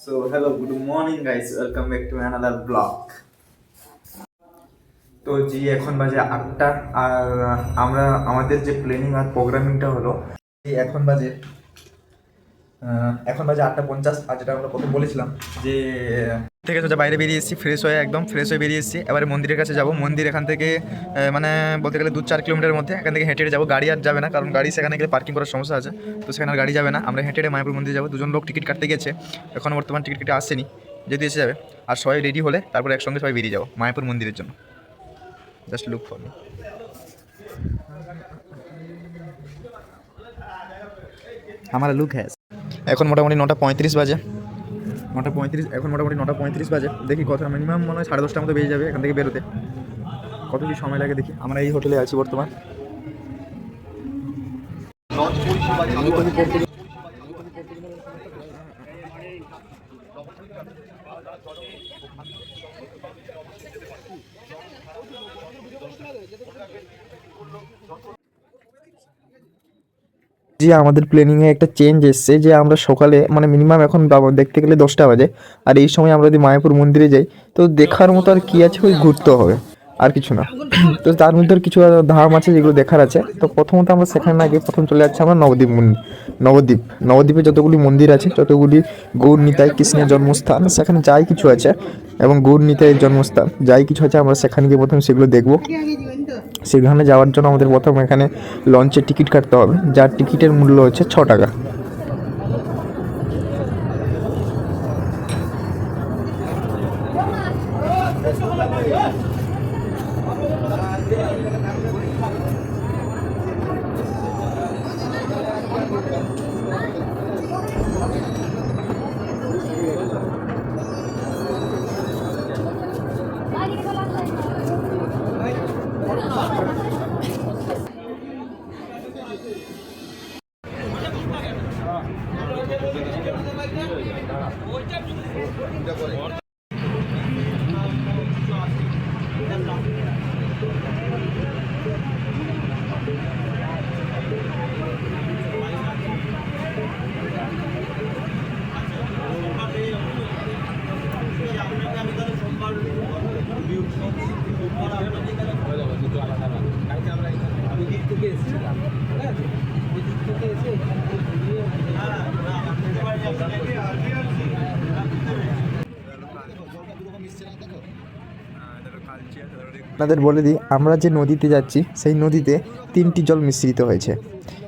So hello, good morning guys. Welcome back to another vlog. তো জি এখন বাজে 8টা আর আমরা আমাদের যে প্ল্যানিং আর প্রোগ্রামিংটা হলো এখন বাজে এখন বাজে 8:50। আর যেটা আমরা প্রথম বলেছিলাম যে থেকে সোজা বাইরে বেরিয়ে এসেছি, ফ্রেশ হয়ে একদম ফ্রেশ হয়ে বেরিয়ে এসেছি। এবারে মন্দিরের কাছে যাব। মন্দির এখান থেকে মানে বলতে গেলে 2-4 কিলোমিটারের মধ্যে। এখান থেকে হেঁটে হেঁটে যাবো, গাড়ি আর যাবে না, কারণ গাড়ি সেখানে গেলে পার্কিং করার সমস্যা আছে। তো সেখানে আর গাড়ি যাবে না, আমরা হেঁটে হেঁটে মায়াপুর মন্দিরে যাবো। দুজন লোক টিকিট কাটতে গেছে, এখন বর্তমান টিকিট কেটে আসেনি, যদি এসে যাবে। আর সবাই রেডি হলে তারপরে একসঙ্গে সবাই বেরিয়ে যাবো মায়াপুর মন্দিরের জন্য। Just look for me. আমার লুক হ্যাজ। এখন মোটামুটি 9:35 বাজে। 9:35 এখন মোটামুটি 9:35 বাজে। দেখি কত মিনিমাম মনে হয় 10:30টার মতো বেরিয়ে যাবে এখান থেকে বেরোতে। কত কি সময় লাগে দেখি। আমরা এই হোটেলে আছি বর্তমান। যে আমাদের প্ল্যানিংয়ে একটা চেঞ্জ এসছে, যে আমরা সকালে মানে মিনিমাম এখন দেখতে গেলে 10টা বাজে, আর এই সময় আমরা যদি মায়াপুর মন্দিরে যাই তো দেখার মতো আর কি আছে, ওই ঘুরতে হবে আর কিছু না। তো তার মধ্যে কিছু ধাম আছে যেগুলো দেখার আছে। তো প্রথমত আমরা সেখানে না গিয়ে প্রথম চলে যাচ্ছি আমরা নবদ্বীপ নবদ্বীপ। নবদ্বীপে যতগুলি মন্দির আছে, যতগুলি গৌর নিতাই কৃষ্ণের জন্মস্থান, সেখানে যাই কিছু আছে, এবং গৌর নিতাইয়ের জন্মস্থান যাই কিছু আছে, আমরা সেখানে গিয়ে প্রথম সেগুলো দেখবো। সেখানে যাওয়ার জন্য আমাদের প্রথম এখানে লঞ্চের টিকিট কাটতে হবে, যার টিকিটের মূল্য হচ্ছে 6 টাকা। আপনাদের বলে দিই, আমরা যে নদীতে যাচ্ছি সেই নদীতে 3টি জল মিশ্রিত হয়েছে।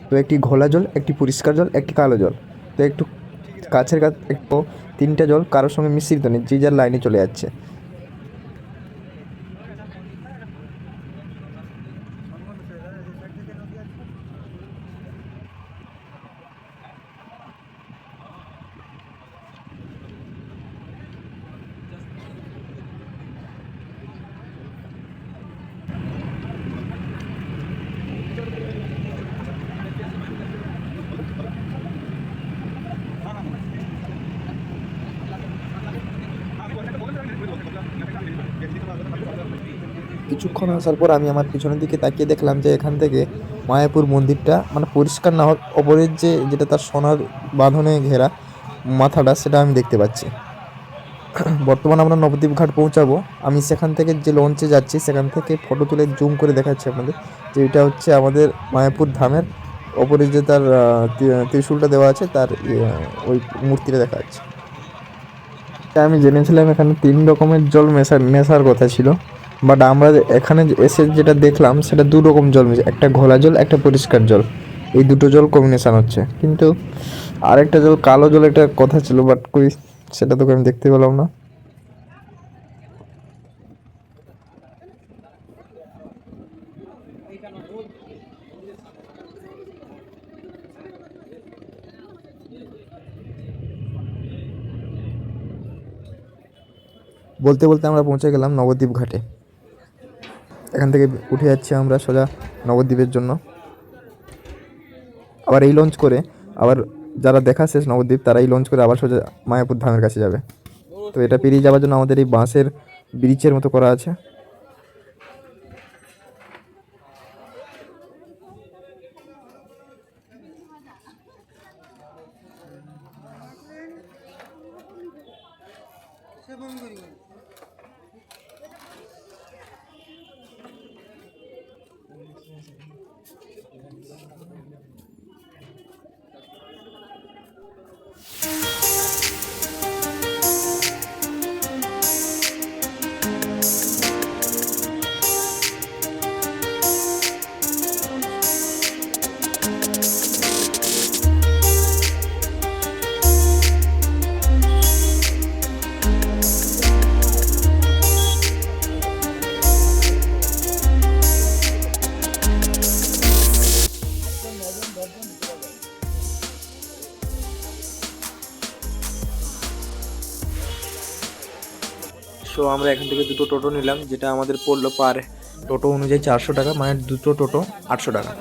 তো একটি ঘোলা জল, একটি পরিষ্কার জল, একটি কালো জল। তো একটু কাছের কাছে একটু 3টা জল কারোর সঙ্গে মিশ্রিত নেই, যে যার লাইনে চলে যাচ্ছে। কিছুক্ষণ আসার পর আমি আমার পিছনের দিকে তাকিয়ে দেখলাম যে এখান থেকে মায়াপুর মন্দিরটা মানে পরিষ্কার না হওয়ার ওপরের যেটা তার সোনার বাঁধনে ঘেরা মাথাটা, সেটা আমি দেখতে পাচ্ছি। বর্তমানে আমরা নবদ্বীপ ঘাট পৌঁছাবো। আমি সেখান থেকে যে লঞ্চে যাচ্ছি সেখান থেকে ফটো তুলে জুম করে দেখাচ্ছি আপনাদের, যে এটা হচ্ছে আমাদের মায়াপুর ধামের ওপরে যে তার ত্রিশূলটা দেওয়া আছে, তার ওই মূর্তিটা দেখা যাচ্ছে। আমি জেনেছিলাম এখানে 3 রকমের জল মেশার কথা ছিল, বাট আমরা এখানে এসে যেটা দেখলাম সেটা 2 রকম জল মেশে, একটা ঘোলা জল, একটা পরিষ্কার জল। এই দুটো জল কম্বিনেশন হচ্ছে, কিন্তু আরেকটা জল কালো জল একটা কথা ছিল, বাট কই সেটা তোকে আমি দেখতে পেলাম না। বলতে বলতে আমরা পৌঁছে গেলাম নবদ্বীপ ঘাটে। এখান থেকে উঠে যাচ্ছি আমরা সোজা নবদ্বীপের জন্য। আবার এই লঞ্চ করে, আবার যারা দেখা শেষ নবদ্বীপ, তারা এই লঞ্চ করে আবার সোজা মায়াপুর ধামের কাছে যাবে। তো এটা পেরিয়ে যাওয়ার জন্য আমাদের এই বাঁশের ব্রিজের মতো করা আছে। সো আমরা এখান থেকে দুটো টোটো নিলাম, যেটা আমাদের পড়লো পার টোটো অনুযায়ী 400 টাকা, মানে দুটো টোটো 800 টাকা।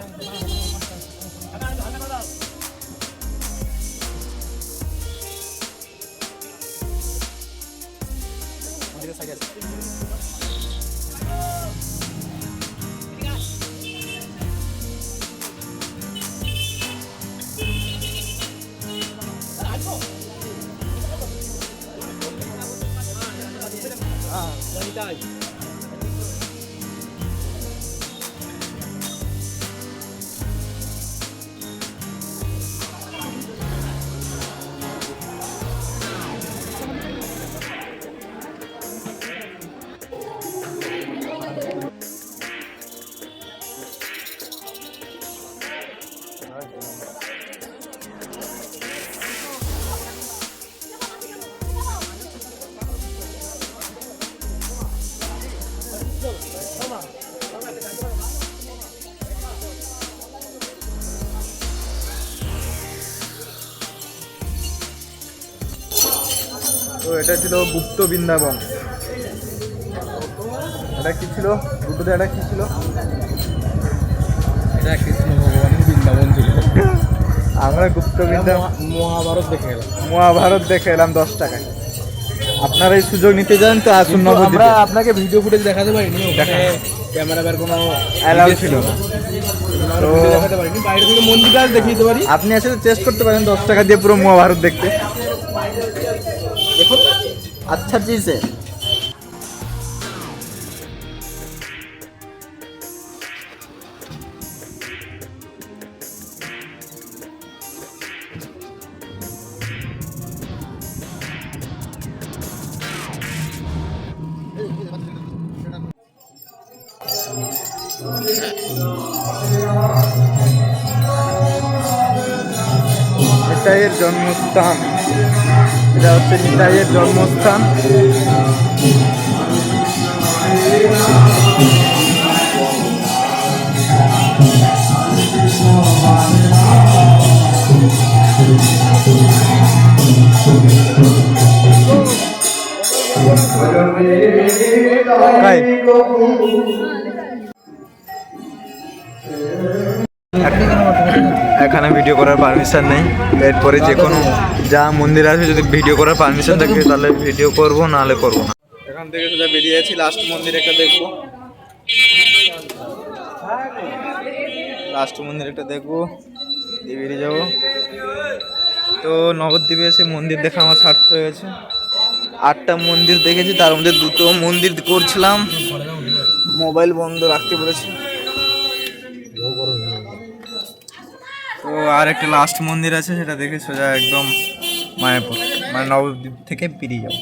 তো এটা ছিল গুপ্ত বৃন্দাবন। এটা কি ছিল গুপ্ততে, এটা কি ছিল? এটা কৃষ্ণ ভগবানের বৃন্দাবন ছিল। আমরা গুপ্ত বৃন্দাবন মহাভারত দেখে গেলাম। মহাভারত দেখে এলাম 10 টাকায়। আপনারা এই সুযোগ নিতে চান তো আসুন নবদ্বীপে। আমরা আপনাকে ভিডিও ফুটেজ দেখাতে পারিনি, দেখা ক্যামেরার কোনো অ্যালাউ ছিল না। তো দেখাতে পারিনি, বাইরে থেকে মন্দিরটা দেখিয়ে দিতে পারি। আপনি এসে টেস্ট করতে পারেন 10 টাকা দিয়ে পুরো মহাভারত দেখতে। দেখুন আচ্ছা চিজ নিতাইয়ের জন্মস্থান, এটা হচ্ছে নিতাইয়ের জন্মস্থান। এখানে ভিডিও করার পারমিশন নেই, এরপরে যে কোনো যা মন্দির আছে যদি ভিডিও করার পারমিশন থাকে তাহলে ভিডিও করব, নাহলে করব না। এখান থেকে সোজা বেরিয়ে আছি, লাস্ট মন্দির একটা দেখবো, লাস্ট মন্দির একটা দেখবো দিয়ে বেরিয়ে যাবো। তো নবদ্বীপে এসে মন্দির দেখা আমার সার্থক হয়ে গেছে। 8টা মন্দির দেখেছি, তার মধ্যে 2টো মন্দির করছিলাম, মোবাইল বন্ধ রাখতে বলেছি। তো আর একটা লাস্ট মন্দির আছে, সেটা দেখে সোজা একদম মায়াপুর, মানে নবদ্বীপ থেকে বেরিয়ে যাবো।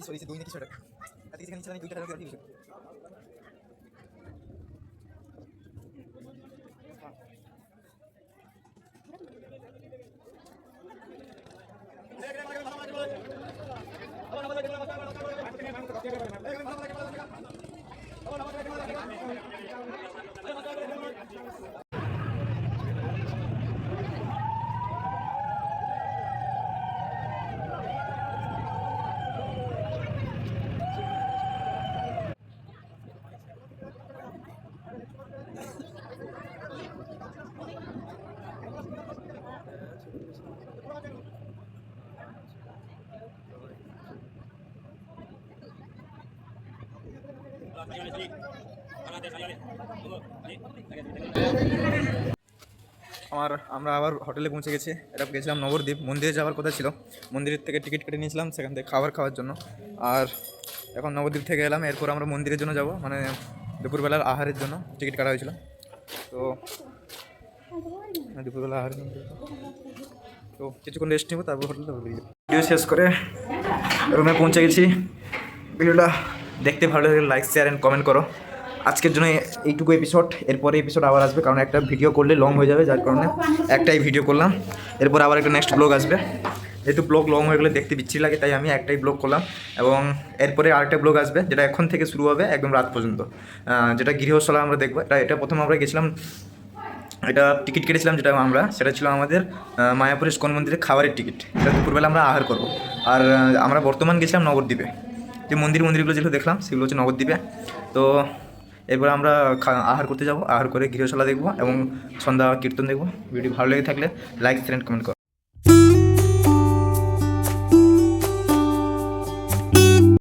কি সরিয়েছে দই না কিছু একটা আর কিছু নিচে আমি দুইটা টাকা দিয়ে দিয়েছি আমরা আবার হোটেলে পৌঁছে গেছি। এটা গেছিলাম নবদ্বীপ, মন্দিরে যাওয়ার কথা ছিল, মন্দিরের থেকে টিকিট কেটে নিয়েছিলাম সেখান থেকে খাওয়ার জন্য। আর এখন নবদ্বীপ থেকে এলাম, এরপর আমরা মন্দিরের জন্য যাব, মানে দুপুরবেলার আহারের জন্য টিকিট কাটা হয়েছিল। তো দুপুরবেলা আহারের জন্য তো কিছুক্ষণ রেস্ট নেবো, তারপর হোটেলে ভিডিও শেষ করে রুমে পৌঁছে গেছি। ভিডিওটা দেখতে ভালো লাগলে লাইক শেয়ার অ্যান্ড কমেন্ট করো। আজকের জন্য এইটুকু এপিসোড, এরপরে এপিসোড আবার আসবে, কারণ একটা ভিডিও করলে লং হয়ে যাবে, যার কারণে একটাই ভিডিও করলাম। এরপর আবার একটা নেক্সট ব্লগ আসবে, যেহেতু ব্লগ লং হয়ে গেলে দেখতে বিচ্ছিরি লাগে, তাই আমি একটাই ব্লগ করলাম। এবং এরপরে আরেকটা ব্লগ আসবে, যেটা এখন থেকে শুরু হবে একদম রাত পর্যন্ত, যেটা গৃহশালা আমরা দেখবো। এটা প্রথম আমরা গেছিলাম, এটা টিকিট কেটেছিলাম যেটা সেটা ছিল আমাদের মায়াপুর ইস্কন মন্দিরে খাবারের টিকিট। এটা দুপুরবেলা আমরা আহার করবো। আর আমরা বর্তমান গেছিলাম নবদ্বীপে, যে মন্দিরগুলো যেগুলো দেখলাম সেগুলো হচ্ছে নবদ্বীপে। তো এরপর আমরা আহার করতে যাব, আহার করে গৃহশালা দেখবো এবং সন্ধ্যা কীর্তন দেখবো। ভিডিও ভালো লেগে থাকলে লাইক শেয়ার কমেন্ট করো।